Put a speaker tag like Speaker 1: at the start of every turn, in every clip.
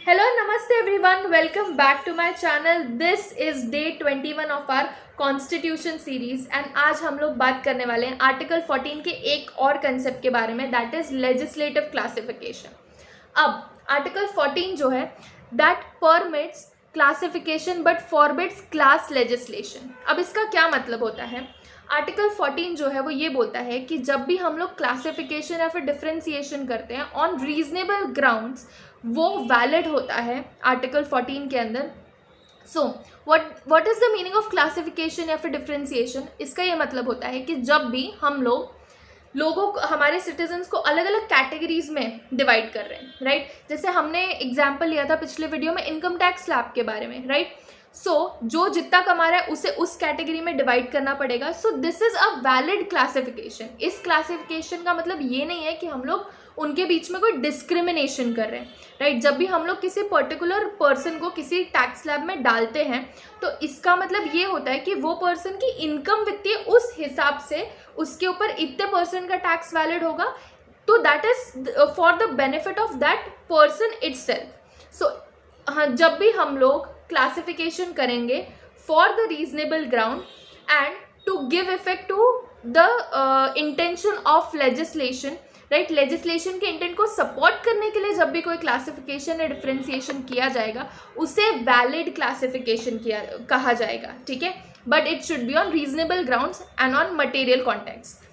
Speaker 1: Hello, namaste everyone. Welcome back to my channel. This is day 21 of our constitution series and आज हम लोग बात करने वाले हैं आर्टिकल 14 के एक और कंसेप्ट के बारे में, दैट इज लेजिस्लेटिव क्लासिफिकेशन. अब आर्टिकल 14 जो है that permits classification but forbids class legislation. अब इसका क्या मतलब होता है? आर्टिकल 14 जो है वो ये बोलता है कि जब भी हम लोग क्लासिफिकेशन या फिर डिफ्रेंसिएशन करते हैं ऑन रीजनेबल ग्राउंड्स, वो वैलिड होता है आर्टिकल 14 के अंदर. So what is the meaning of classification या फिर डिफ्रेंसिएशन? इसका ये मतलब होता है कि जब भी हम लोगों को, हमारे सिटीजन्स को अलग अलग कैटेगरीज में डिवाइड कर रहे हैं, राइट? जैसे हमने एग्जाम्पल लिया था पिछले वीडियो में इनकम टैक्स स्लैब के बारे में, राइट? सो जो जितना कमा रहा है उसे उस कैटेगरी में डिवाइड करना पड़ेगा. सो this is a valid classification. इस क्लासिफिकेशन का मतलब ये नहीं है कि हम लोग उनके बीच में कोई डिस्क्रिमिनेशन कर रहे हैं, राइट? जब भी हम लोग किसी पर्टिकुलर पर्सन को किसी टैक्स स्लैब में डालते हैं तो इसका मतलब ये होता है कि वो पर्सन की इनकम वित्तीय उस हिसाब से उसके ऊपर इतने % का टैक्स वैलिड होगा, तो that is for the benefit of that person itself. So हाँ, जब भी हम लोग क्लासिफिकेशन करेंगे for the reasonable ground and to give effect to the intention of legislation, right? Legislation के इंटेंट को सपोर्ट करने के लिए जब भी कोई क्लासिफिकेशन या डिफ्रेंसिएशन किया जाएगा उसे वैलिड क्लासिफिकेशन कहा जाएगा, ठीक है? But it should be on reasonable grounds and on material context.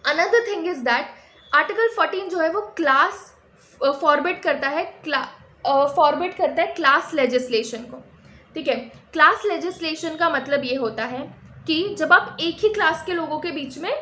Speaker 1: Another thing is that article 14 जो है वो क्लास फॉरबिड करता है क्लास लेजिस्लेशन को, ठीक है? क्लास लेजिस्लेशन का मतलब ये होता है कि जब आप एक ही क्लास के लोगों के बीच में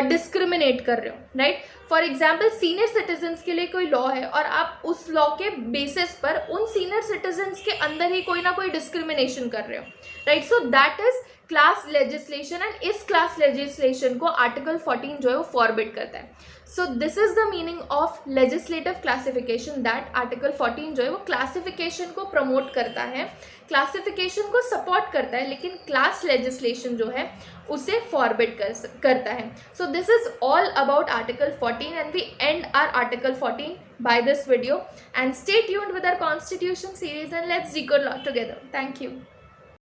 Speaker 1: डिस्क्रिमिनेट कर रहे हो, right? For example senior citizens के लिए कोई लॉ है और आप उस लॉ के बेसिस पर उन सीनियर सिटीजन्स के अंदर ही कोई ना कोई डिस्क्रिमिनेशन कर रहे हो, right? So that is class legislation and इस क्लास लेजिस्लेशन को आर्टिकल 14 जो है वो फॉरबिड करता है. So this is the meaning of legislative classification, that article 14 जो है वो क्लासिफिकेशन को प्रमोट करता है, क्लासिफिकेशन को सपोर्ट करता है, लेकिन क्लास लेजिस्लेशन जो है उसे फॉरबिड करता है. So this is all about article 14 and we and are article 14 by this video and stay tuned with our constitution series and let's decode law together. Thank you.